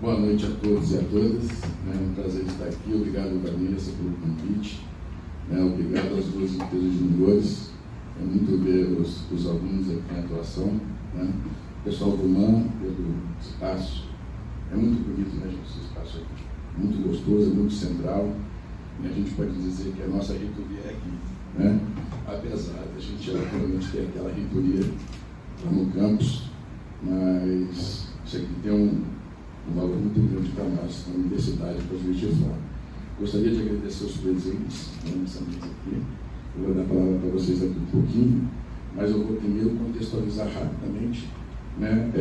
Boa noite a todos e a todas. É um prazer estar aqui. Obrigado, Vanessa, pelo convite. Obrigado às duas empresas juniores. É muito ver os alunos aqui em atuação. O pessoal do MAN, pelo espaço. É muito bonito, né, gente, esse espaço aqui. Muito gostoso, é muito central. E a gente pode dizer que a nossa reitoria é aqui. Né? Apesar de a gente naturalmente ter aquela reitoria lá no campus, mas isso aqui tem um valor muito grande para nós, na universidade, para os Juiz de Fora. Gostaria de agradecer os presentes nessa mesa aqui. Eu vou dar a palavra para vocês daqui um pouquinho, mas eu vou primeiro contextualizar rapidamente. Né?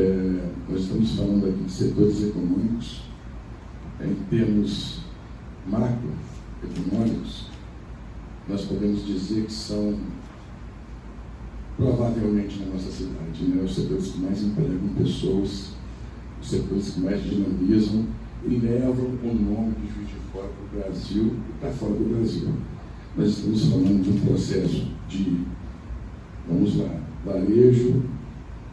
Nós estamos falando aqui de setores econômicos, em termos macroeconômicos, nós podemos dizer que são, provavelmente na nossa cidade, né, os setores que mais empregam pessoas, os setores que mais dinamizam e levam o nome de Juiz de Fora para o Brasil e para fora do Brasil. Nós estamos falando de um processo de, vamos lá, varejo,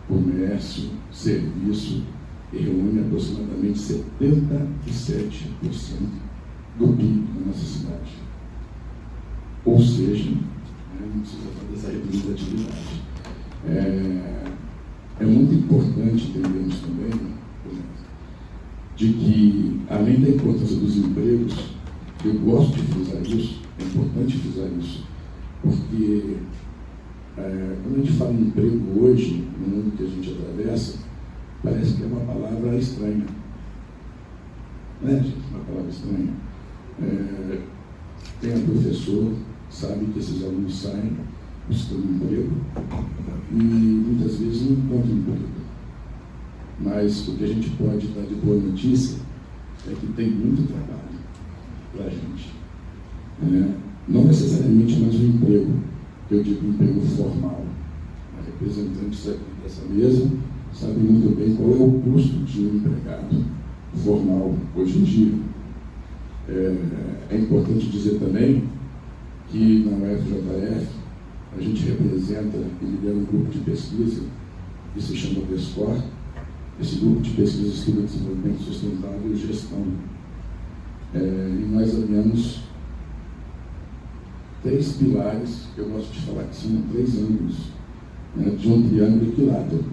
comércio, serviço, e reúne aproximadamente 77% do PIB da nossa cidade. Ou seja, não precisa fazer essa representatividade. É muito importante entendermos também de que, além da importância dos empregos, eu gosto de frisar isso, é importante frisar isso, porque quando a gente fala em emprego hoje, no mundo que a gente atravessa, parece que é uma palavra estranha. Não é, gente? Uma palavra estranha. Quem é professor sabe que esses alunos saem buscando emprego e muitas vezes não encontram emprego. Mas o que a gente pode dar de boa notícia é que tem muito trabalho para a gente. Não necessariamente mais um emprego, eu digo emprego formal. A representante aqui dessa mesa sabe muito bem qual é o custo de um empregado formal hoje em dia. É importante dizer também que na UFJF a gente representa e lidera um grupo de pesquisa que se chama PESCOR. Esse grupo de pesquisa estuda desenvolvimento sustentável e gestão. E nós alinhamos 3 pilares, que eu gosto de falar que são 3 ângulos, de um triângulo equilátero.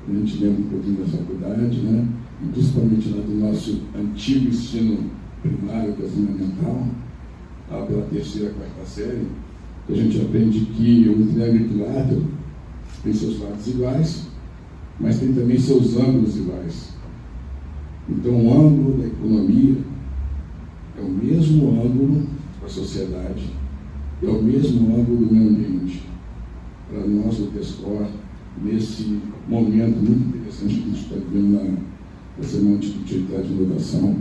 A gente lembra um pouquinho da faculdade, né? E principalmente lá do nosso antigo ensino primário, que é fundamental, lá pela 3ª, 4ª série, a gente aprende que um triângulo equilátero tem seus lados iguais, mas tem também seus ângulos iguais. Então, o ângulo da economia é o mesmo ângulo da sociedade, é o mesmo ângulo do meio ambiente. Para nós, do PESCOR, nesse momento muito interessante que a gente está vivendo na Semana de Produtividade e Inovação,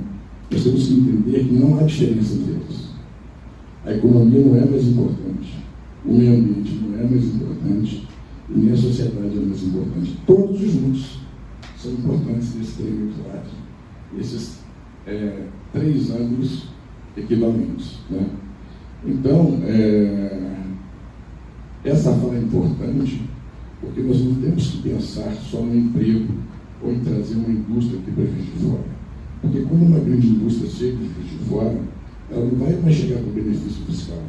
nós temos que entender que não há diferença entre eles. A economia não é mais importante, o meio ambiente não é mais importante, e nem a sociedade é mais importante. Todos juntos são importantes nesse triângulo equilátero, esses 3 ângulos equivalentes. Né? Então, essa fala é importante porque nós não temos que pensar só no emprego ou em trazer uma indústria aqui para Juiz de Fora. Porque quando uma grande indústria chega de Juiz de Fora, ela não vai mais chegar com benefício fiscal.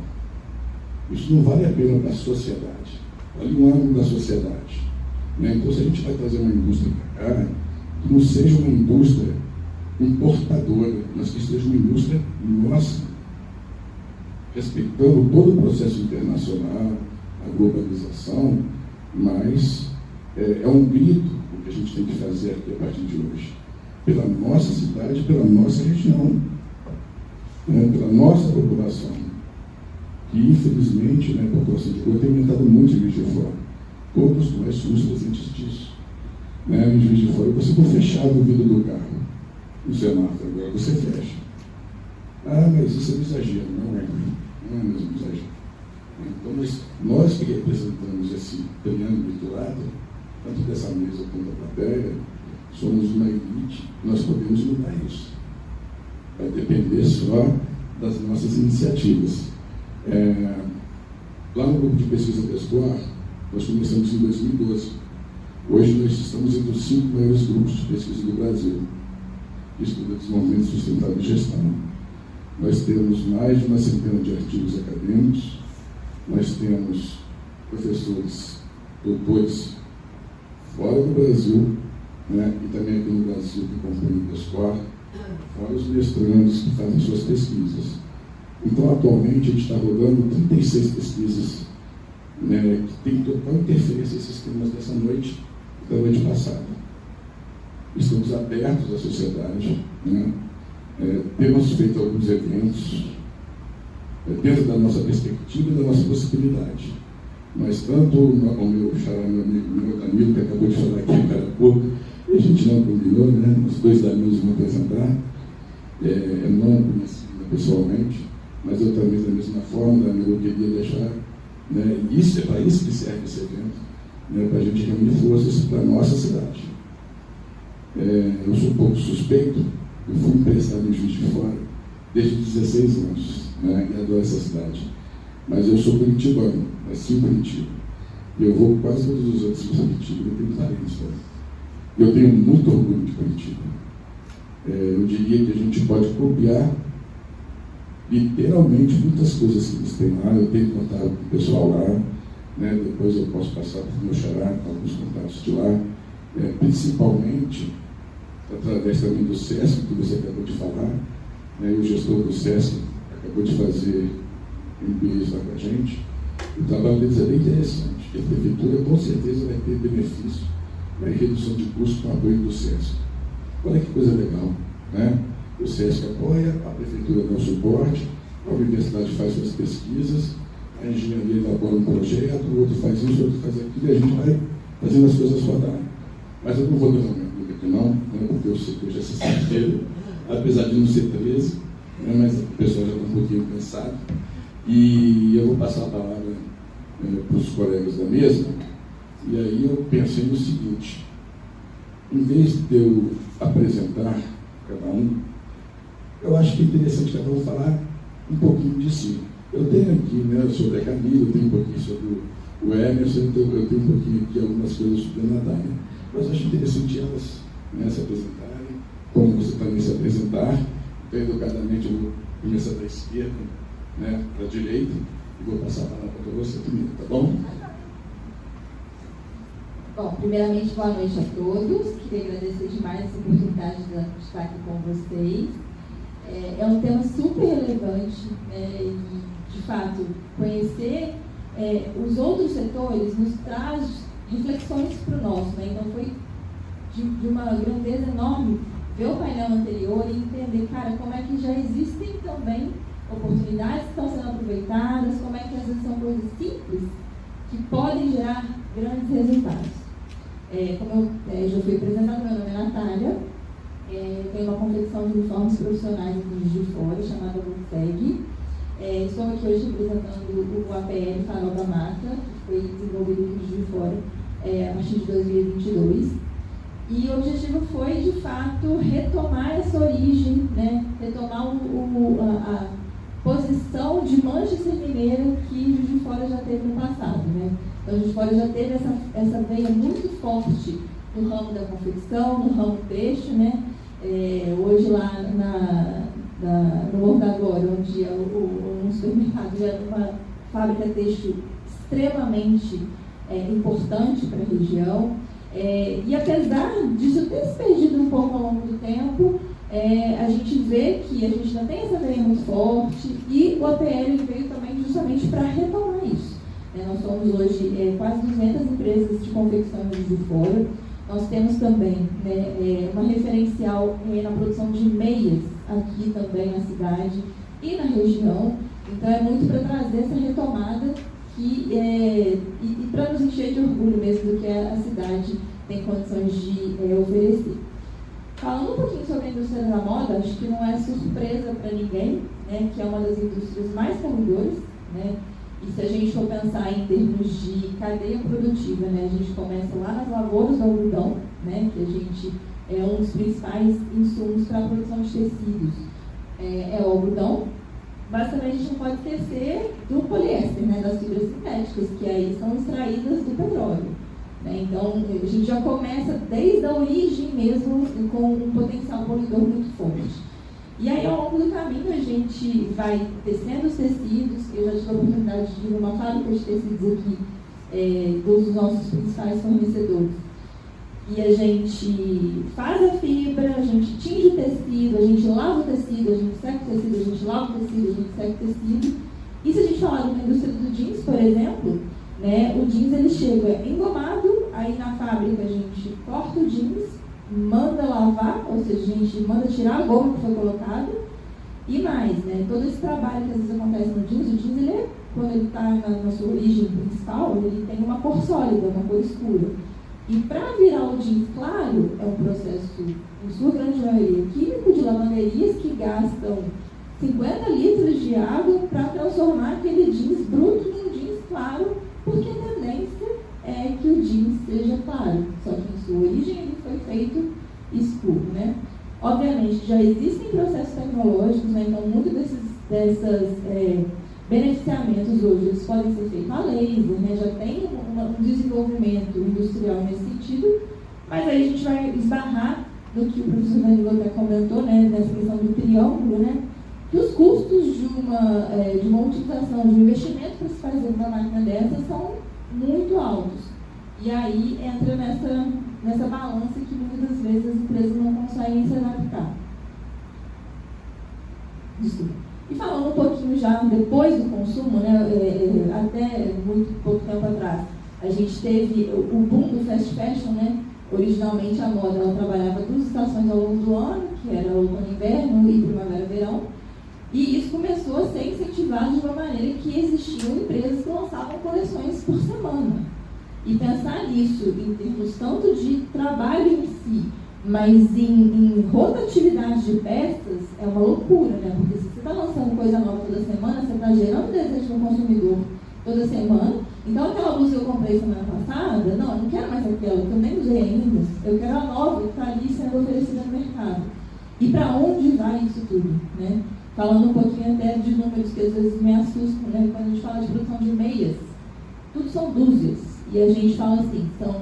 Isso não vale a pena para a sociedade. Vale um ângulo da sociedade. Né? Então, se a gente vai trazer uma indústria para cá, que não seja uma indústria importadora, mas que seja uma indústria nossa, respeitando todo o processo internacional, a globalização, mas é um grito o que a gente tem que fazer aqui a partir de hoje. Pela nossa cidade, pela nossa região, pela nossa população, que infelizmente a população de rua tem aumentado muito em Juiz de Fora. Todos nós somos presentes disso. Em Juiz de Fora você não fechava o vidro do carro no semáforo, agora você fecha. Mas isso é um exagero, não é mesmo um exagero. Então nós que representamos esse triângulo equilátero, tanto dessa mesa quanto da plateia, somos uma elite, nós podemos mudar isso. Vai depender só das nossas iniciativas. Lá no grupo de pesquisa PESCOR, nós começamos em 2012. Hoje nós estamos entre os 5 maiores grupos de pesquisa do Brasil. que estuda desenvolvimento sustentável e gestão. Nós temos mais de uma centena de artigos acadêmicos, nós temos professores, doutores fora do Brasil, né, e também aqui no Brasil que compõem o PESCOR, fora os mestrandos que fazem suas pesquisas. Então, atualmente, a gente está rodando 36 pesquisas, né, que tem total interferência esses temas dessa noite e da noite passada. Estamos abertos à sociedade, né? Temos feito alguns eventos dentro da nossa perspectiva e da nossa possibilidade. Mas tanto o meu xará, meu amigo, meu Danilo, que acabou de falar aqui agora há pouco, e a gente não combinou, né? Os dois Danilos vão apresentar. Eu não conheci pessoalmente, mas eu também, da mesma forma, Danilo, eu queria deixar, né? Isso é para isso que serve esse evento, né? Para a gente reunir forças para a nossa cidade. Eu sou um pouco suspeito, eu fui emprestado em Juiz de Fora desde 16 anos, né? E adoro essa cidade. Mas eu sou curitibano, nasci em Curitiba. E eu vou quase todos os outros de Curitiba, eu tenho parentes lá. Eu tenho muito orgulho de Curitiba. Eu diria que a gente pode copiar literalmente muitas coisas que eles têm lá. Eu tenho contato com o pessoal lá, né? Depois eu posso passar para o meu xará, alguns contatos de lá, principalmente através também do SESC, que você acabou de falar, né? E o gestor do SESC acabou de fazer MBAs lá com a gente. O trabalho deles é bem interessante, que a prefeitura com certeza vai ter benefício, vai ter redução de custo com o apoio do SESC. Olha que coisa legal, né? O SESC apoia, a prefeitura dá o suporte, a universidade faz suas pesquisas, a engenharia elabora um projeto, o outro faz isso, o outro faz aquilo, e a gente vai fazendo as coisas rodarem. Mas eu não vou derramar muito aqui não, né? Porque eu sei que hoje é sexta-feira, apesar de não ser 13, né? Mas o pessoal já está um pouquinho cansado. E eu vou passar a palavra para os colegas da mesa, e aí eu pensei no seguinte: em vez de eu apresentar cada um, eu acho que é interessante cada um falar um pouquinho de si. Eu tenho aqui, né, sobre a Camila, eu tenho um pouquinho sobre o Emerson, eu tenho um pouquinho aqui algumas coisas sobre a Natália. Mas eu acho interessante elas, né, se apresentarem, como você também se apresentar. Então, educadamente, eu vou começar da esquerda, né, para a direita, e vou passar a palavra para você primeiro, tá bom? Bom, primeiramente, boa noite a todos. Queria agradecer demais essa oportunidade de estar aqui com vocês. É um tema super relevante, né, e, de fato, conhecer os outros setores nos traz reflexões para o nosso, né? Então, foi de uma grandeza enorme ver o painel anterior e entender, cara, como é que já existem também oportunidades que estão sendo aproveitadas, como é que às vezes são coisas simples que podem gerar grandes resultados. Como eu já fui apresentado, meu nome é Natália, tenho uma confecção de uniformes profissionais de Juiz de Fora, chamada Volkswagen. Estou aqui hoje representando o APL Farol da Mata, que foi desenvolvido aqui em Juiz de Fora a partir de 2022. E o objetivo foi, de fato, retomar essa origem, né? Retomar a posição de Manchester Mineira que Juiz de Fora já teve no passado, né? Então, Juiz de Fora já teve essa veia muito forte no ramo da confecção, no ramo têxtil, né? Hoje lá no Mortagora, onde é um supermercado, é uma fábrica têxtil extremamente importante para a região. E apesar disso ter se perdido um pouco ao longo do tempo, a gente vê que a gente ainda tem essa veia muito forte e o APL veio também justamente para retomar isso. Nós somos hoje quase 200 empresas de confecção em Juiz de Fora. Nós temos também, né, uma referencial na produção de meias aqui também na cidade e na região. Então é muito para trazer essa retomada e para nos encher de orgulho mesmo do que a cidade tem condições de oferecer. Falando um pouquinho sobre a indústria da moda, acho que não é surpresa para ninguém, né, que é uma das indústrias mais carregadoras, né? E se a gente for pensar em termos de cadeia produtiva, né, a gente começa lá nas lavouras do algodão, né, que a gente é um dos principais insumos para a produção de tecidos. É o algodão, mas também a gente não pode esquecer do poliéster, né, das fibras sintéticas, que aí são extraídas do petróleo. né? Então, a gente já começa desde a origem mesmo com um potencial poluidor muito forte. E aí, ao longo do caminho, a gente vai tecendo os tecidos. Eu já tive a oportunidade de ir numa fábrica de tecidos aqui, dos nossos principais fornecedores. E a gente faz a fibra, a gente tinge o tecido, a gente lava o tecido, a gente seca o tecido, a gente lava o tecido, a gente seca o tecido. E se a gente falar de uma indústria do jeans, por exemplo, né, o jeans ele chega engomado, aí na fábrica a gente corta o jeans, manda lavar, ou seja, a gente manda tirar a goma que foi colocada, e mais, né, todo esse trabalho que às vezes acontece no jeans, o jeans, ele quando ele está na sua origem principal, ele tem uma cor sólida, uma cor escura. E para virar o jeans claro, é um processo, em sua grande maioria, químico de lavanderias que gastam 50 litros de água para transformar aquele jeans bruto num jeans claro, porque a tendência é que o jeans seja claro, só que em sua origem ele foi feito escuro, né? Obviamente, já existem processos tecnológicos, né? Então muitos desses beneficiamentos hoje eles podem ser feitos a laser, né? Já tem um desenvolvimento industrial nesse sentido, mas aí a gente vai esbarrar no que o professor Danilo até comentou, né? Nessa questão do triângulo, né? Que os custos de uma utilização, de um investimento para se fazer uma máquina dessa são muito altos. E aí entra nessa balança que muitas das vezes as empresas não conseguem se adaptar. Desculpa. E falando um pouquinho já depois do consumo, né, até muito pouco tempo atrás, a gente teve o boom do fast fashion, né? Originalmente a moda ela trabalhava 2 estações ao longo do ano, que era outono e inverno e primavera-verão, e isso começou a ser incentivado de uma maneira que existiam empresas que lançavam coleções por semana. E pensar nisso em termos tanto de trabalho em si, mas em rotatividade de peças, é uma loucura, né? Porque se você está lançando coisa nova toda semana, você está gerando desejo no consumidor toda semana. Então, aquela blusa que eu comprei semana passada, não, eu não quero mais aquela, que eu nem usei ainda. Eu quero a nova que está ali sendo oferecida no mercado. E para onde vai isso tudo, né? Falando um pouquinho até de números que às vezes me assustam, né? Quando a gente fala de produção de meias, tudo são dúzias. E a gente fala assim, são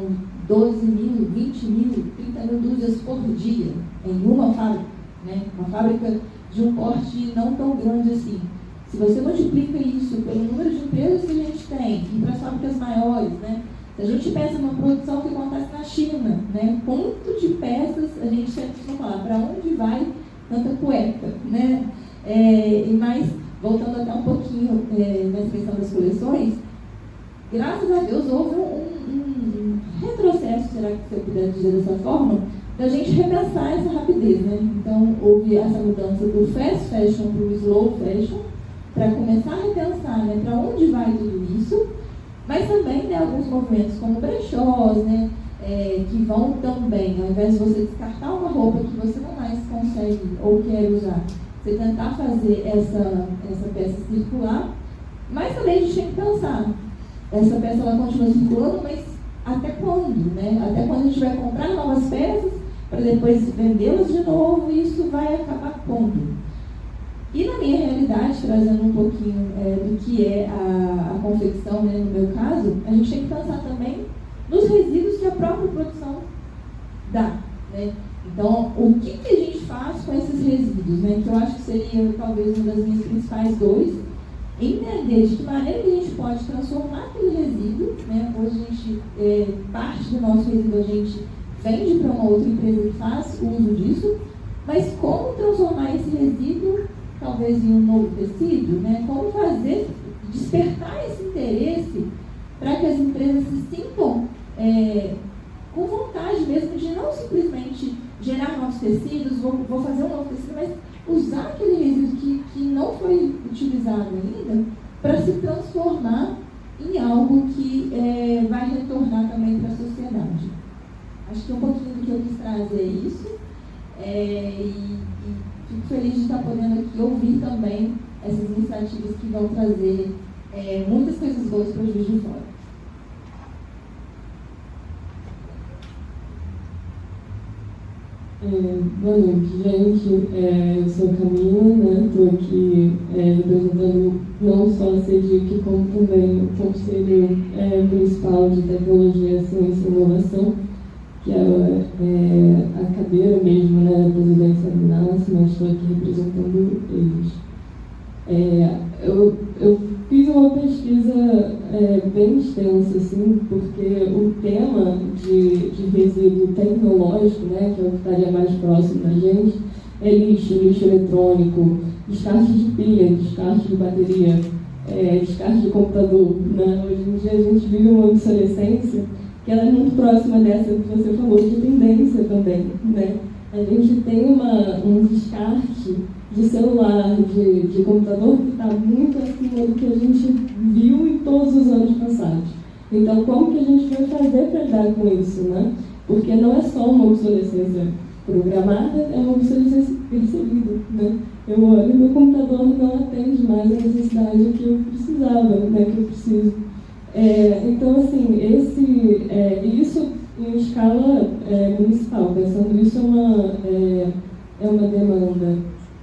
12 mil, 20 mil, 30 mil dúzias por dia em uma fábrica, né? Uma fábrica de um porte não tão grande assim. Se você multiplica isso pelo número de empresas que a gente tem e para as fábricas maiores, né? Se a gente pensa numa produção que acontece na China, né? Quanto de peças a gente sempre costuma falar, para onde vai tanta cueca, né? Mas, voltando até um pouquinho nessa questão das coleções, graças a Deus houve um retrocesso, será que se eu puder dizer dessa forma, da gente repensar essa rapidez, né? Então, houve essa mudança do fast fashion para o slow fashion, para começar a repensar, né, para onde vai tudo isso, mas também, né, alguns movimentos como brechós, né, que vão também, ao invés de você descartar uma roupa que você não mais consegue ou quer usar, você tentar fazer essa peça circular, mas também a gente tem que pensar, essa peça ela continua circulando, mas até quando, né? Até quando a gente vai comprar novas peças para depois vendê-las de novo, e isso vai acabar quando? E na minha realidade, trazendo um pouquinho do que é a confecção, né, no meu caso, a gente tem que pensar também nos resíduos que a própria produção dá, né? Então, o que a gente faz com esses resíduos, né? Que eu acho que seria talvez uma das minhas principais dores, entender de que maneira que a gente pode transformar aquele resíduo, né? Hoje a gente, parte do nosso resíduo a gente vende para uma outra empresa que faz uso disso, mas como transformar esse resíduo talvez em um novo tecido, né? Como fazer, despertar esse interesse para que as empresas se sintam com vontade mesmo de não simplesmente gerar novos tecidos, vou fazer um novo tecido, mas usar aquele resíduo que não foi utilizado ainda para se transformar em algo que vai retornar também para a sociedade. Acho que um pouquinho do que eu quis trazer é isso, e fico feliz de estar podendo aqui ouvir também essas iniciativas que vão trazer muitas coisas boas para o Juiz de Fora. Boa noite, gente. Eu sou Camila, né? Estou aqui representando não só a CEDIC, como também o Conselho Municipal de Tecnologia, Ciência e Inovação, que é a cadeira mesmo, né, da presidência do NAS, mas estou aqui representando eles. Eu fiz uma pesquisa bem extensa, assim, porque o tema de resíduo tecnológico, né, que é o que estaria mais próximo da gente, é lixo eletrônico, descarte de pilha, descarte de bateria, descarte de computador, né? Hoje em dia a gente vive uma obsolescência que ela é muito próxima dessa que você falou, de tendência também, né? A gente tem um descarte de celular, de computador, que está muito acima do que a gente viu em todos os anos passados. Então, como que a gente vai fazer para lidar com isso, né? Porque não é só uma obsolescência programada, é uma obsolescência percebida, né? Eu olho e meu computador não atende mais a necessidade que eu precisava, né? Que eu preciso. Então, assim, isso em escala municipal, pensando isso é uma demanda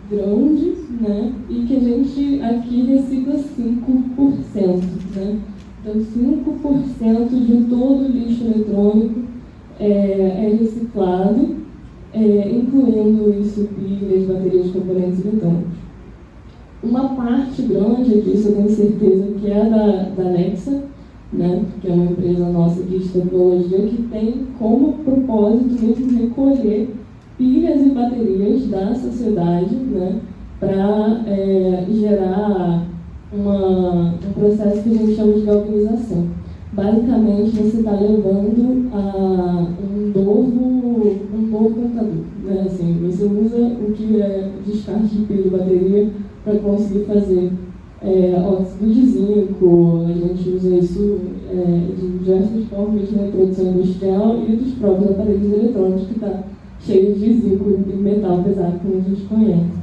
grande, né? E que a gente aqui recicla 5%, né? Então, 5% de todo o lixo eletrônico é reciclado, incluindo isso pilhas, baterias, componentes eletrônicos. Uma parte grande disso, eu tenho certeza que é da Nexa, né, que é uma empresa nossa aqui de tecnologia, que tem como propósito mesmo recolher pilhas e baterias da sociedade, né, para gerar um processo que a gente chama de galvanização. Basicamente, você está levando a um novo computador, né? Assim, você usa o que é descarte de pilha e bateria para conseguir fazer óxido de zinco. A gente usa isso de diversas formas na produção industrial e dos próprios aparelhos eletrônicos, que está cheio de zinco e metal pesado, como a gente conhece.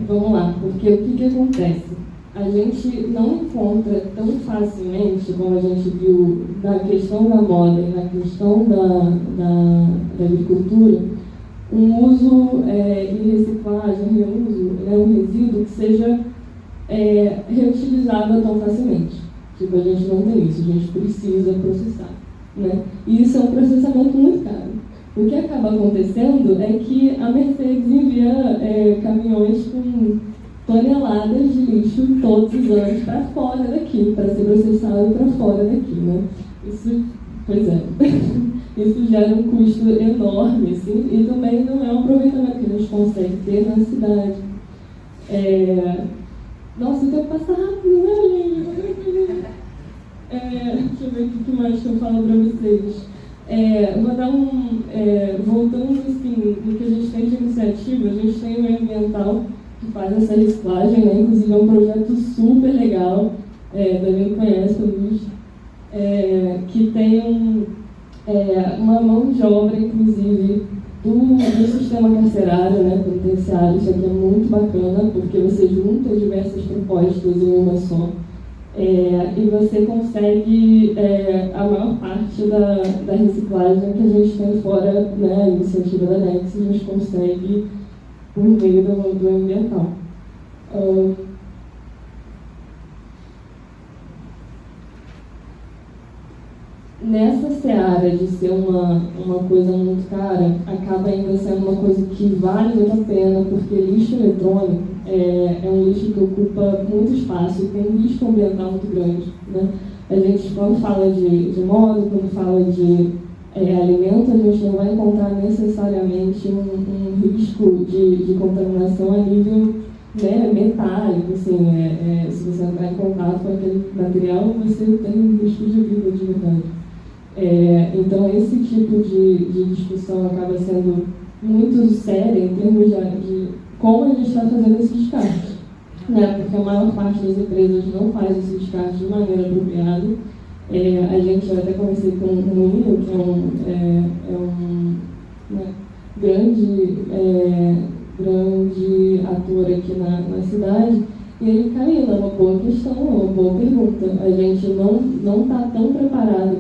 Vamos lá, porque o que acontece? A gente não encontra tão facilmente, como a gente viu na questão da moda e na questão da agricultura, um uso e reciclagem, reuso, um resíduo que seja reutilizável tão facilmente. Tipo, a gente não tem isso, a gente precisa processar, né? E isso é um processamento muito caro. O que acaba acontecendo é que a Mercedes envia caminhões com toneladas de lixo todos os anos para fora daqui, para ser processado para fora daqui, né? Isso, pois é, isso gera um custo enorme, assim, e também não é um aproveitamento que a gente consegue ter na cidade. Nossa, eu tenho que passar rápido, né, gente? Deixa eu ver o que mais que eu falo para vocês. Vou dar voltando assim, no que a gente tem de iniciativa, a gente tem o Ambiental, que faz essa reciclagem, né? Inclusive é um projeto super legal, Danilo conhece, pelo visto, que tem uma mão de obra, inclusive, do sistema carcerário, né, penitenciário. Isso aqui é muito bacana, porque você junta diversas propostas em uma só. E você consegue a maior parte da reciclagem que a gente tem fora, né, a iniciativa da Nex, a gente consegue por meio do ambiental. Nessa seara de ser uma coisa muito cara, acaba ainda sendo uma coisa que vale muito a pena, porque lixo eletrônico é um lixo que ocupa muito espaço e tem um risco ambiental muito grande, né? A gente, quando fala de moda, quando fala de alimento, a gente não vai encontrar necessariamente um risco de contaminação a nível, né, metálico, assim, se você entrar em contato com aquele material, você tem um risco de vida de verdade. Então, esse tipo de discussão acaba sendo muito séria em termos de como a gente está fazendo esse descarte, né? Porque a maior parte das empresas não faz esse descarte de maneira apropriada. A gente, eu até conversei com o Moinho, que é um grande ator aqui na cidade, e ele, Camila, é uma boa questão, uma boa pergunta. A gente não está tão preparado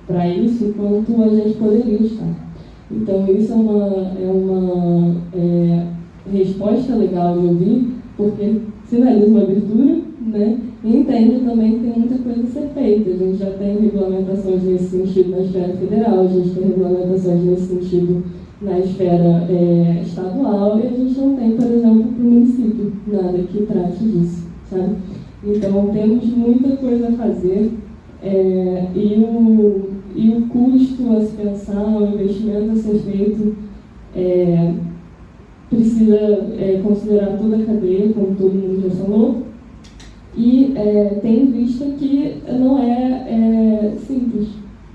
para isso quanto a gente poderia estar. Então, isso é uma resposta legal de ouvir, porque sinaliza uma abertura, né? E entende também que tem muita coisa a ser feita. A gente já tem regulamentações nesse sentido na esfera federal, a gente tem regulamentações nesse sentido na esfera estadual, e a gente não tem, por exemplo, para o município, nada que trate disso, sabe? Então, temos muita coisa a fazer, e o custo a se pensar, o investimento a ser feito, precisa considerar toda a cadeia, como todo mundo já falou, e tem em vista que não é simples,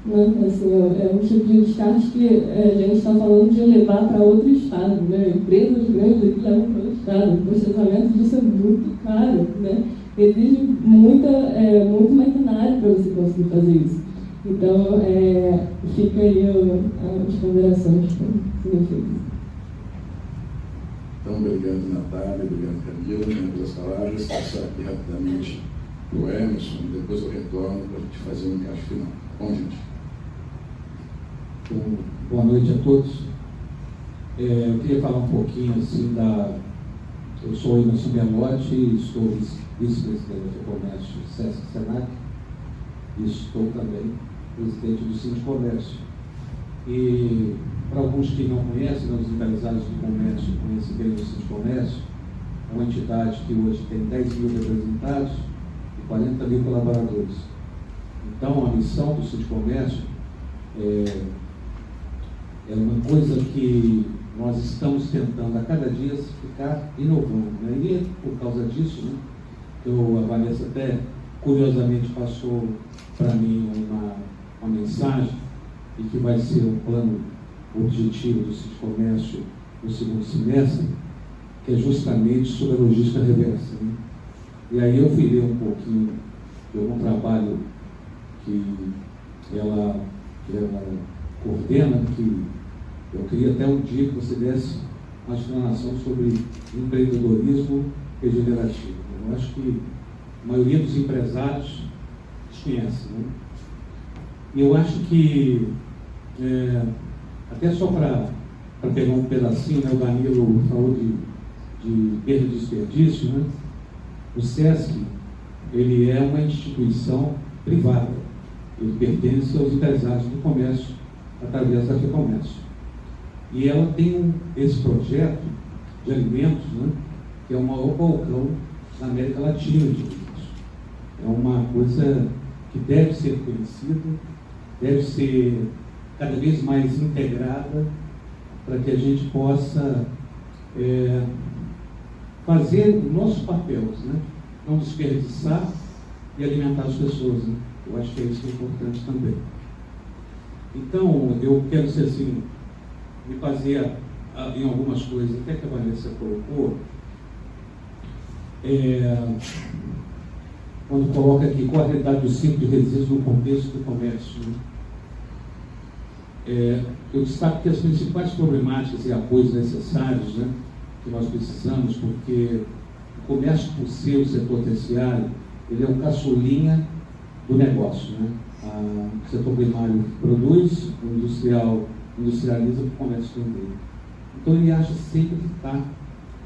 né? Assim, é um tipo de descarte que a gente está falando de levar para outro estado, né? Empresas grandes aqui levam para outro estado, o processamento disso é muito caro, né? Exige muito maquinário para você conseguir fazer isso. Então, fica aí as ponderações que serem feitas. Então, obrigado, Natália, obrigado, Camila, pelas palavras. Passar aqui rapidamente para o Emerson, depois eu retorno para a gente fazer um encaixe final. Bom, gente? Então, boa noite a todos. Eu queria falar um pouquinho assim Eu sou Emerson Belotti, sou vice-presidente do comércio SESC Senac e estou também presidente do Sindicomércio. E para alguns que não conhecem, os empresários do comércio conhecem bem o Sindicomércio, é uma entidade que hoje tem 10 mil representados e 40 mil colaboradores. Então, a missão do Sindicomércio é uma coisa que nós estamos tentando a cada dia ficar inovando, né? E é por causa disso, né, a Vanessa até curiosamente passou para mim uma mensagem e que vai ser um plano objetivo do Sindicomércio no segundo semestre, que é justamente sobre a logística reversa, né? E aí eu fui ler um pouquinho de algum trabalho que ela coordena, que eu queria até um dia que você desse uma explanação sobre empreendedorismo regenerativo. Eu acho que a maioria dos empresários desconhece, né? E eu acho que, até só para pegar um pedacinho, né, o Danilo falou de perda de desperdício, né? O SESC, ele é uma instituição privada, ele pertence aos empresários do comércio através da FEComércio. E ela tem esse projeto de alimentos, né, que é o maior balcão na América Latina de alimentos. É uma coisa que deve ser conhecida, deve ser cada vez mais integrada para que a gente possa fazer o nosso papel, né? Não desperdiçar e alimentar as pessoas, né? Eu acho que é isso que é importante também. Então, eu quero ser assim, me basear em algumas coisas, até que a Vanessa colocou, quando coloca aqui qual a realidade do ciclo de resíduos no contexto do comércio, né? Eu destaco que as principais problemáticas e apoios necessários, né, que nós precisamos, porque o comércio, por ser o setor terciário, ele é o caçulinha do negócio, né? O setor primário produz, o industrial industrializa, o comércio vender. Então ele acha sempre que está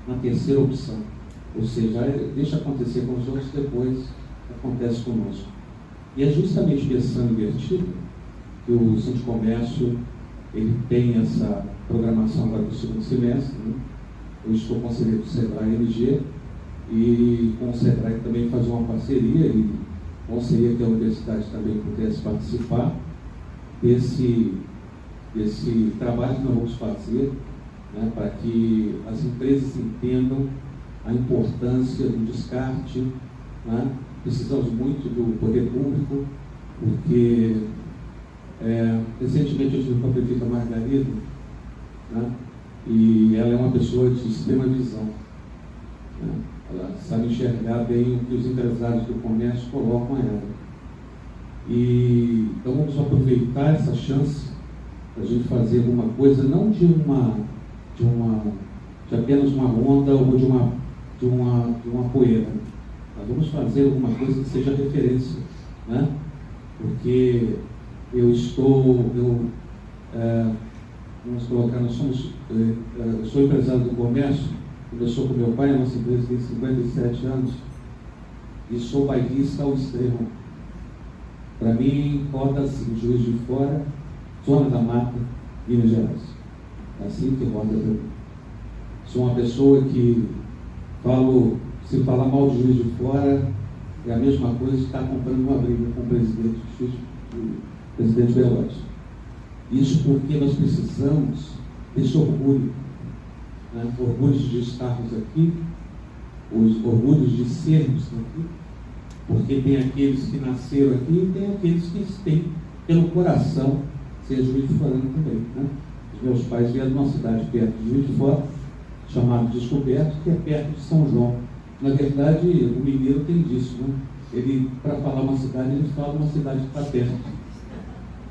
na terceira opção, ou seja, deixa acontecer com os outros, depois acontece conosco. E é justamente pensando invertido que o Sindicomércio ele tem essa programação agora para o segundo semestre, né? Eu estou conselheiro do SEBRAE MG e com o SEBRAE também faz uma parceria e bom seria que a universidade também pudesse participar desse trabalho que nós vamos fazer, né, para que as empresas entendam a importância do descarte, né? Precisamos muito do poder público, porque recentemente eu tive com a prefeita Margarida, né, e ela é uma pessoa de extrema visão, né? Ela sabe enxergar bem o que os empresários do comércio colocam a ela. E então vamos aproveitar essa chance para a gente fazer alguma coisa, não de apenas uma onda ou de uma poeira. Nós vamos fazer alguma coisa que seja referência, né? Porque vamos colocar, eu sou empresário do comércio, começou com meu pai, a nossa empresa tem 57 anos, e sou bairrista ao extremo. Para mim, roda assim, Juiz de Fora, Zona da Mata, Minas Gerais. É assim que roda para mim. Sou uma pessoa que se falar mal de Juiz de Fora, é a mesma coisa que estar comprando uma briga com o presidente Belotti. Isso porque nós precisamos desse orgulho, né? Orgulhos de estarmos aqui, os orgulhos de sermos aqui, porque tem aqueles que nasceram aqui e tem aqueles que têm pelo coração ser Juiz de Fora também, né? Os meus pais vieram de uma cidade perto de Juiz de Fora, chamada Descoberto, que é perto de São João. Na verdade, o mineiro tem disso, né? Ele, para falar uma cidade, ele fala uma cidade que está perto.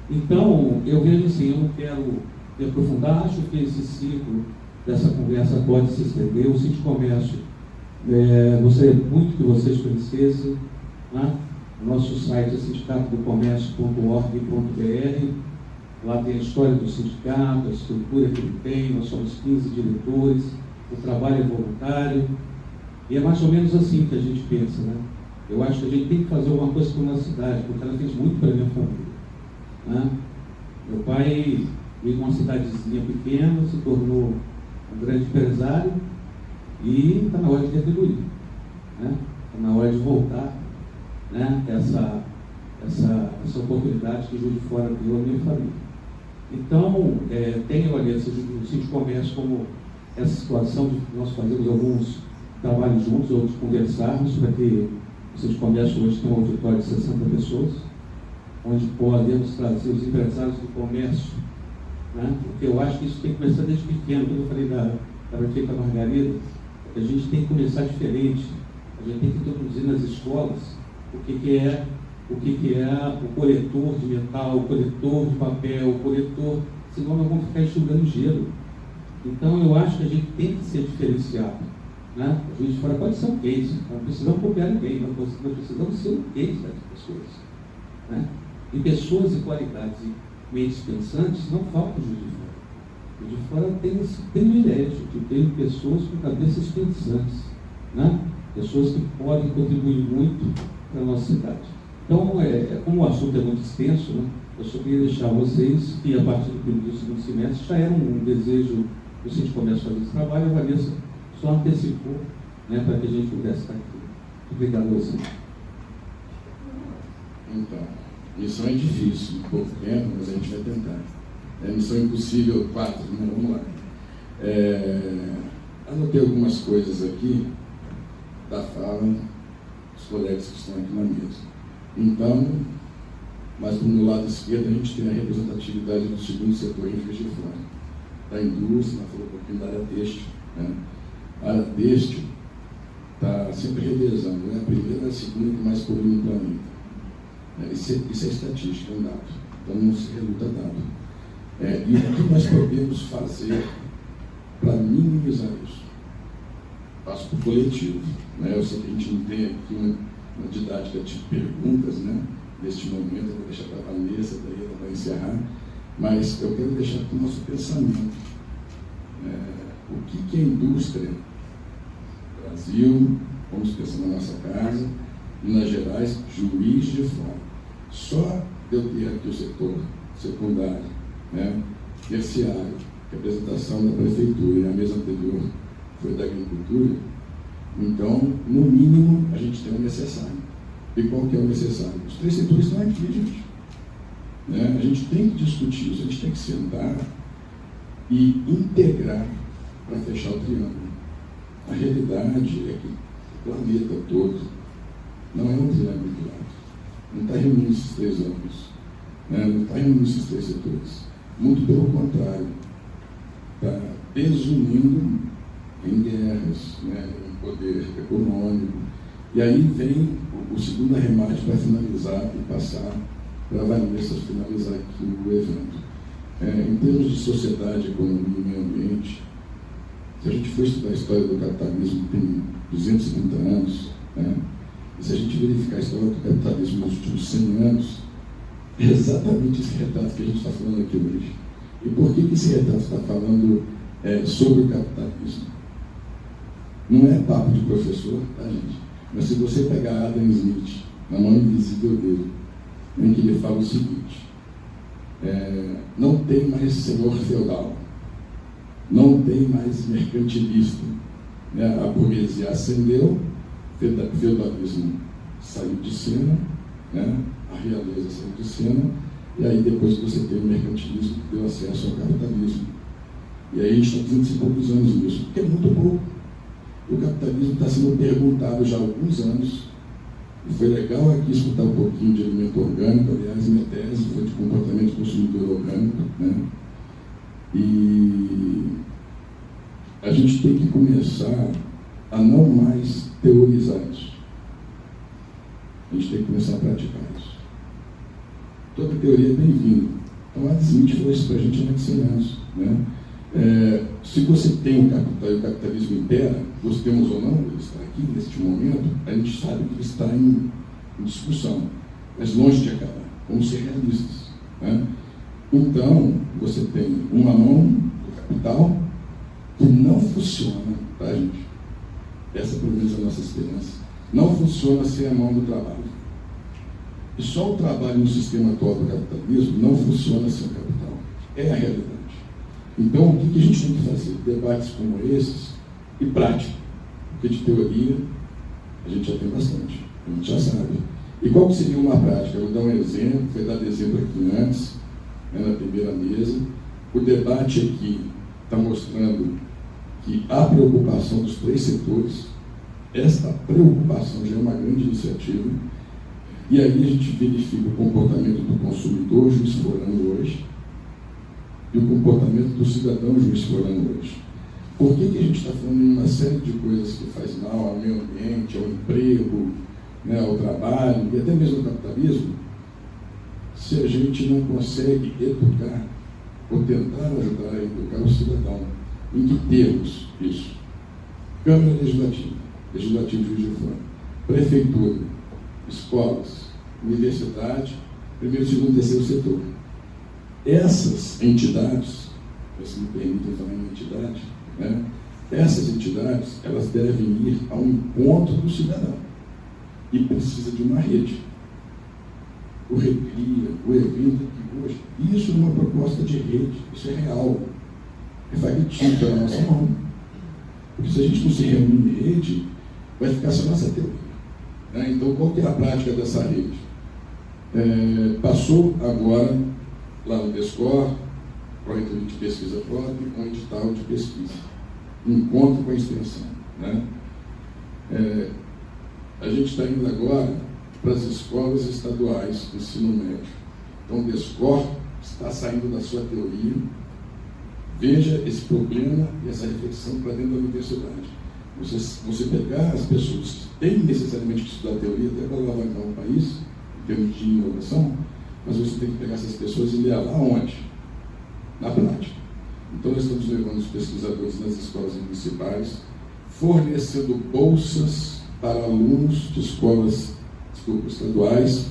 Então, eu vejo assim, eu não quero me aprofundar, acho que esse ciclo dessa conversa pode se estender. O Sítio Comércio, gostaria muito que vocês conhecessem, né? O nosso site é sindicatodocomércio.org.br. Lá tem a história do sindicato, a estrutura que ele tem, nós somos 15 diretores, o trabalho é voluntário, e é mais ou menos assim que a gente pensa, né? Eu acho que a gente tem que fazer alguma coisa para a nossa cidade, porque ela fez muito para a minha família, né? Meu pai veio de uma cidadezinha pequena, se tornou um grande empresário, e está na hora de retribuir, né? Está na hora de voltar, né? essa oportunidade que Juiz de Fora deu à minha família. Então, tem a aliança do Sítio Comércio como essa situação de nós fazermos alguns trabalhos juntos, outros conversarmos, para que o Sítio Comércio hoje tem um auditório de 60 pessoas, onde podemos trazer os empresários do comércio, né? Porque eu acho que isso tem que começar desde pequeno. Quando eu falei da prefeita Margarida, a gente tem que começar diferente, a gente tem que introduzir nas escolas o que é o coletor de metal, o coletor de papel, o coletor, senão nós vamos ficar enxugando gelo. Então eu acho que a gente tem que ser diferenciado, né? A Juiz de Fora pode ser um case, não precisamos copiar ninguém, nós precisamos ser um case das pessoas, né? E pessoas de qualidades e mentes pensantes não faltam Juiz de Fora. Juiz de Fora tem o privilégio de ter pessoas com cabeças pensantes, né? Pessoas que podem contribuir muito para a nossa cidade. Então, como o assunto é muito extenso, né, eu só queria deixar vocês que, a partir do segundo semestre, já era um desejo do Sítio Comércio fazer esse trabalho. A Vanessa só antecipou, né, para que a gente pudesse estar aqui. Obrigado a você. Então, missão é difícil, pouco tempo, mas a gente vai tentar. Missão impossível 4, né? Vamos lá. Anotei algumas coisas aqui da fala dos colegas que estão aqui na mesa. Então, mas do meu lado esquerdo a gente tem a representatividade do segundo setor em Juiz de Fora, da indústria, falou um pouquinho da área têxtil, né? A área têxtil está sempre revezando, né? A primeira e a segunda que mais polui no planeta. Isso é estatística, é um dado, então não se reluta dado. E o que nós podemos fazer para minimizar isso? Passo para o coletivo, né? Eu sei que a gente não tem aqui uma didática de perguntas, né? Neste momento, eu vou deixar para a Vanessa, daí ela vai encerrar, mas eu quero deixar aqui o nosso pensamento. O que é indústria? Brasil, vamos pensar na nossa casa, Minas Gerais, Juiz de Fora. Só de eu ter aqui o setor secundário, né? Terciário, representação da prefeitura, e a mesa anterior foi da agricultura. Então, no mínimo, a gente tem o necessário. E qual que é o necessário? Os 3 setores estão aqui, gente. A gente tem que discutir isso, a gente tem que sentar e integrar para fechar o triângulo. A realidade é que o planeta todo não é um triângulo de lado. Não está reunindo esses 3 ângulos, não está reunindo esses 3 setores. Muito pelo contrário, está desunindo em guerras, em poder econômico. E aí vem o segundo arremate para finalizar e passar para a Vanessa finalizar aqui o evento. Em termos de sociedade, economia e meio ambiente, se a gente for estudar a história do capitalismo, tem 230 anos, e se a gente verificar a história do capitalismo nos últimos 100 anos, é exatamente esse retrato que a gente está falando aqui hoje. E por que esse retrato está falando sobre o capitalismo? Não é papo de professor, tá, gente? Mas se você pegar Adam Smith, na mão invisível dele, em que ele fala o seguinte: não tem mais senhor feudal, não tem mais mercantilista, né? A burguesia ascendeu, feudalismo saiu de cena, né? A realeza saiu de cena, e aí depois você tem o mercantilismo que deu acesso ao capitalismo. E aí a gente está 200 e poucos anos nisso, porque é muito pouco. O capitalismo está sendo perguntado já há alguns anos, e foi legal aqui escutar um pouquinho de alimento orgânico. Aliás, minha tese foi de comportamento do consumidor orgânico, né? E a gente tem que começar a não mais teorizar isso. A gente tem que começar a praticar isso. Toda teoria é bem-vinda. Então, Adam Smith falou isso para a gente há 100 anos, né? Se você tem o capital e o capitalismo impera, gostemos ou não, ele está aqui neste momento, a gente sabe que ele está em discussão, mas longe de acabar. Vamos ser realistas, né? Então, você tem uma mão do capital que não funciona, tá, gente? Essa, pelo menos, é a nossa esperança. Não funciona sem a mão do trabalho. E só o trabalho no sistema atual do capitalismo não funciona sem o capital. É a realidade. Então, o que a gente tem que fazer? Debates como esses e prática. Porque de teoria a gente já tem bastante, a gente já sabe. E qual que seria uma prática? Eu vou dar um exemplo, foi dado exemplo aqui antes, né, na primeira mesa. O debate aqui está mostrando que a preocupação dos 3 setores, esta preocupação já é uma grande iniciativa, e aí a gente verifica o comportamento do consumidor juiz forando hoje, e o comportamento do cidadão juiz forando hoje. Por que a gente está falando em uma série de coisas que faz mal ao meio ambiente, ao emprego, né, ao trabalho e até mesmo ao capitalismo, se a gente não consegue educar ou tentar ajudar a educar o cidadão? Em que termos isso? Câmara Legislativa, Legislativo Juiz de Fora, Prefeitura, escolas, universidade, primeiro, segundo, terceiro setor. Essas entidades, se me permitem falar em entidade, né? Essas entidades, elas devem ir ao encontro do cidadão e precisa de uma rede. O Recria, o evento aqui hoje, isso é uma proposta de rede, isso é real, é factível pela nossa mão. Porque se a gente não se reúne em rede, vai ficar só nossa teoria, né? Então, qual que é a prática dessa rede? Passou agora lá no DESCOR, Projeto de Pesquisa Própria, um edital de pesquisa, encontro com a extensão, né? A gente está indo agora para as escolas estaduais de ensino médio. Então, o DESCOR está saindo da sua teoria. Veja esse problema e essa reflexão para dentro da universidade. Você pegar as pessoas que têm necessariamente que estudar teoria até para alavancar o país, em termos de inovação, mas você tem que pegar essas pessoas e levar aonde? Na prática. Então, nós estamos levando os pesquisadores nas escolas municipais, fornecendo bolsas para alunos de escolas estaduais.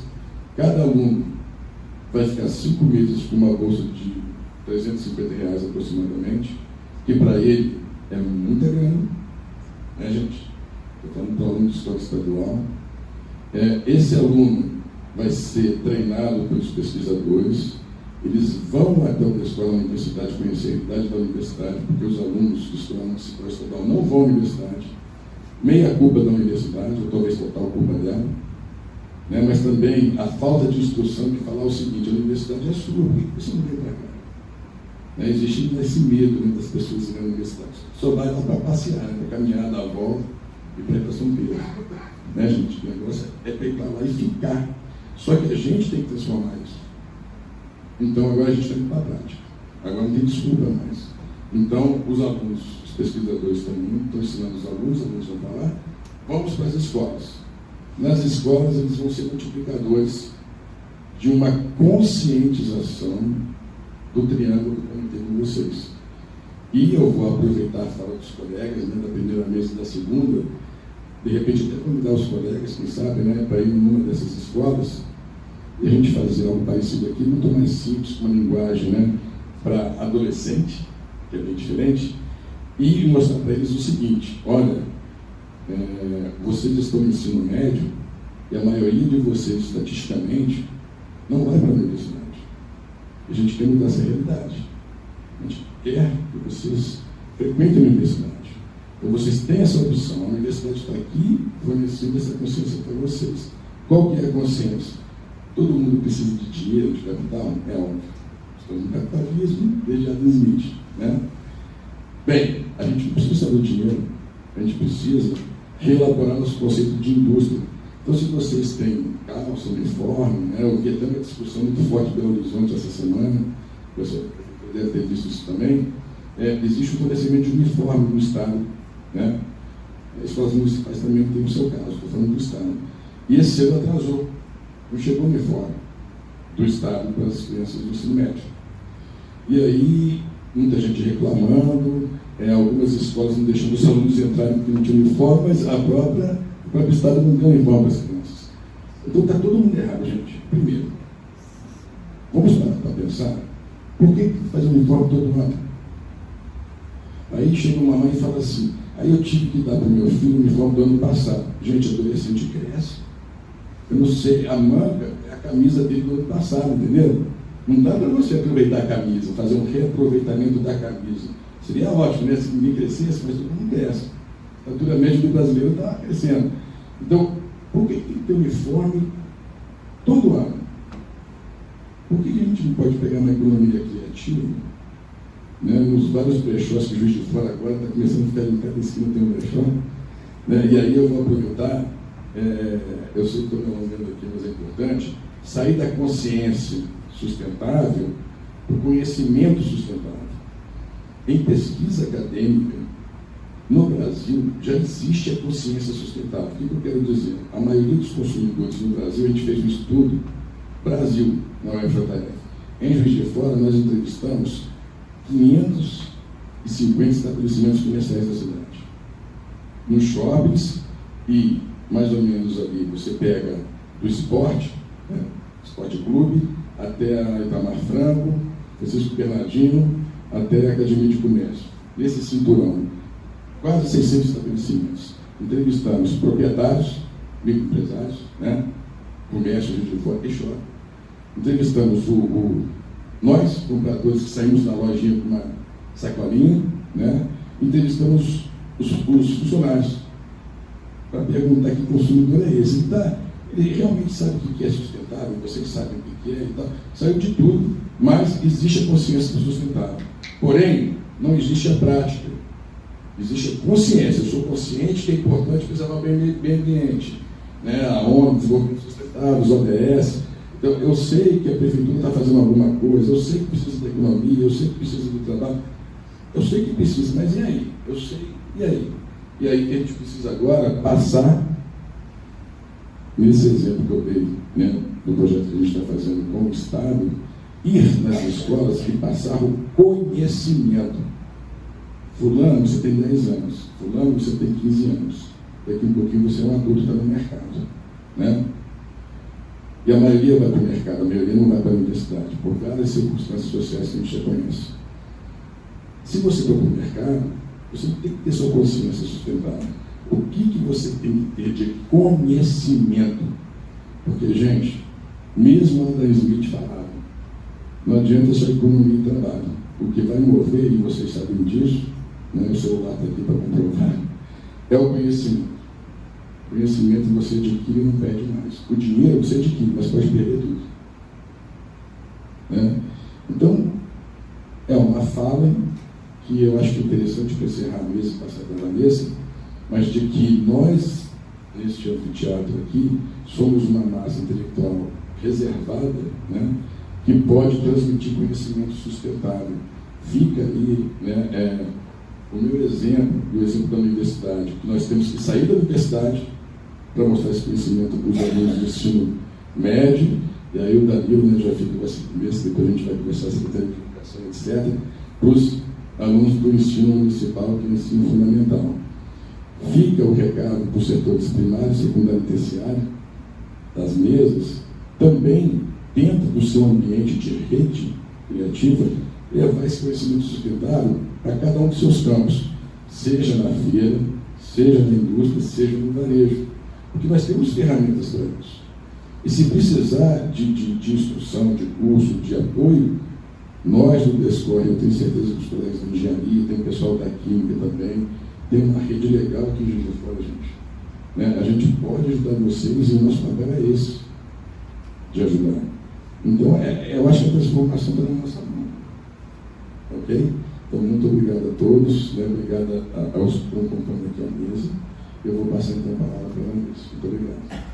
Cada aluno vai ficar 5 meses com uma bolsa de R$350 aproximadamente, que para ele é muita grana, né, gente? Estou falando para aluno de escola estadual. Esse aluno vai ser treinado pelos pesquisadores, eles vão até a escola da universidade conhecer a realidade da universidade, porque os alunos de escola municipal estadual não vão à universidade, meia culpa da universidade, ou talvez total culpa dela, né? Mas também a falta de instrução de falar o seguinte: a universidade é sua, por que você não vem para cá? Né? Existe esse medo, né, das pessoas irem à universidade, só vai lá para passear, né, para caminhar, dar a volta e para ir para São Pedro, né, gente? O negócio é para ir para lá e ficar. Só que a gente tem que transformar isso. Então agora a gente está indo para a prática. Agora não tem desculpa mais. Então os alunos, os pesquisadores estão ensinando os alunos vão para lá. Vamos para as escolas. Nas escolas eles vão ser multiplicadores de uma conscientização do triângulo que eu comentei com vocês. E eu vou aproveitar a fala dos colegas, né, da primeira mesa e da segunda, de repente até convidar os colegas, quem sabe, né, para ir numa dessas escolas, e a gente fazer algo parecido aqui, muito mais simples, com uma linguagem, né, para adolescente, que é bem diferente, e mostrar para eles o seguinte: olha, vocês estão no ensino médio e a maioria de vocês, estatisticamente, não vai para a universidade. A gente quer mudar essa realidade. A gente quer que vocês frequentem a universidade. Então vocês têm essa opção. A universidade está aqui fornecendo essa consciência para vocês. Qual que é a consciência? Todo mundo precisa de dinheiro, de capital? É óbvio. Estamos no capitalismo desde Adam Smith, né? Bem, a gente não precisa do dinheiro. A gente precisa reelaborar nosso conceito de indústria. Então, se vocês têm calça, uniforme, né, eu vi até uma discussão muito forte em Belo Horizonte essa semana, você deve ter visto isso também, existe um fornecimento de uniforme no Estado, né? As escolas municipais também têm o seu caso, estou falando do Estado. E esse ano atrasou, não chegou o uniforme do Estado para as crianças do ensino médio. E aí, muita gente reclamando, algumas escolas não deixando os alunos entrarem porque não tinha uniforme, mas o próprio Estado não deu uniforme para as crianças. Então está todo mundo errado, gente. Primeiro, vamos para pensar, por que fazer uniforme todo ano? Aí chega uma mãe e fala assim: aí eu tive que dar para o meu filho o uniforme do ano passado. Gente, adolescente cresce. Eu não sei, a manga é a camisa dele do ano passado, entendeu? Não dá para você aproveitar a camisa, fazer um reaproveitamento da camisa. Seria ótimo, né? Se ninguém crescesse, mas todo mundo cresce. A altura média do brasileiro está crescendo. Então, por que tem que ter uniforme todo ano? Por que a gente não pode pegar uma economia criativa? Né? Nos vários brechós que o Juiz de Fora agora está começando a ficar em cada esquina tem um brechó. Né? E aí eu vou aproveitar, eu sei que estou me alongando aqui, mas é importante, sair da consciência sustentável para o conhecimento sustentável. Em pesquisa acadêmica, no Brasil, já existe a consciência sustentável. O que eu quero dizer? A maioria dos consumidores no Brasil, a gente fez um estudo, Brasil, na UFJF. Em Juiz de Fora, nós entrevistamos 550 estabelecimentos comerciais da cidade. Nos shoppings, e mais ou menos ali, você pega do esporte, né, esporte clube, até a Itamar Franco, Francisco Bernardino, até a Academia de Comércio. Nesse cinturão, quase 600 estabelecimentos. Entrevistamos proprietários, microempresários, né? Comércio, Juiz de Fora e shopping. Entrevistamos nós, compradores, que saímos da lojinha com uma sacolinha, né? Entrevistamos os funcionários para perguntar que consumidor é esse. Ele realmente sabe o que é sustentável, vocês sabem o que é e tal. Saiu de tudo, mas existe a consciência do sustentável. Porém, não existe a prática. Existe a consciência. Eu sou consciente que é importante preservar o meio ambiente, né? A ONU, Desenvolvimento Sustentável, os ODS. Então, eu sei que a prefeitura está fazendo alguma coisa, eu sei que precisa da economia, eu sei que precisa do trabalho, eu sei que precisa, mas e aí? Eu sei, e aí? E aí que a gente precisa agora passar, nesse exemplo que eu dei, né, do projeto que a gente está fazendo com o Estado, ir nas escolas e passar o conhecimento. Fulano, você tem 10 anos, fulano, você tem 15 anos, daqui um pouquinho você é um adulto, está no mercado, né? E a maioria vai para o mercado, a maioria não vai para a universidade, por várias circunstâncias sociais que a gente já conhece. Se você for para o mercado, você tem que ter sua consciência sustentável. O que você tem que ter de conhecimento? Porque, gente, mesmo Adam Smith falava, não adianta só economia e trabalho. O que vai mover, e vocês sabem disso, né, o celular está aqui para comprovar, é o conhecimento. Conhecimento você adquire e não perde mais. O dinheiro você adquire, mas pode perder tudo. Né? Então, é uma fala que eu acho que é interessante para encerrar a mesa e passar pela mesa, mas de que nós, neste anfiteatro aqui, somos uma massa intelectual reservada, né, que pode transmitir conhecimento sustentável. Fica aí, né, o meu exemplo e o exemplo da universidade, que nós temos que sair da universidade para mostrar esse conhecimento para os alunos do ensino médio, e aí o Danilo, né, já fica com essa cabeça, depois a gente vai começar a Secretaria de Educação, etc., para os alunos do ensino municipal, que é o ensino fundamental. Fica o recado para os setores primário, secundário e terciário, das mesas, também dentro do seu ambiente de rede criativa, levar esse conhecimento sustentável para cada um dos seus campos, seja na feira, seja na indústria, seja no varejo. Porque nós temos ferramentas para isso. E se precisar de instrução, de curso, de apoio, nós do Descore, eu tenho certeza que os colegas da engenharia, tem o pessoal da química também, tem uma rede legal aqui em Juiz de Fora, gente. Né? A gente pode ajudar vocês e o nosso papel é esse, de ajudar. Então, eu acho que a transformação está na nossa mão. Ok? Então, muito obrigado a todos, né? Obrigado aos que estão acompanhando aqui a mesa. Eu vou passar então a palavra para a Ana. Muito obrigado.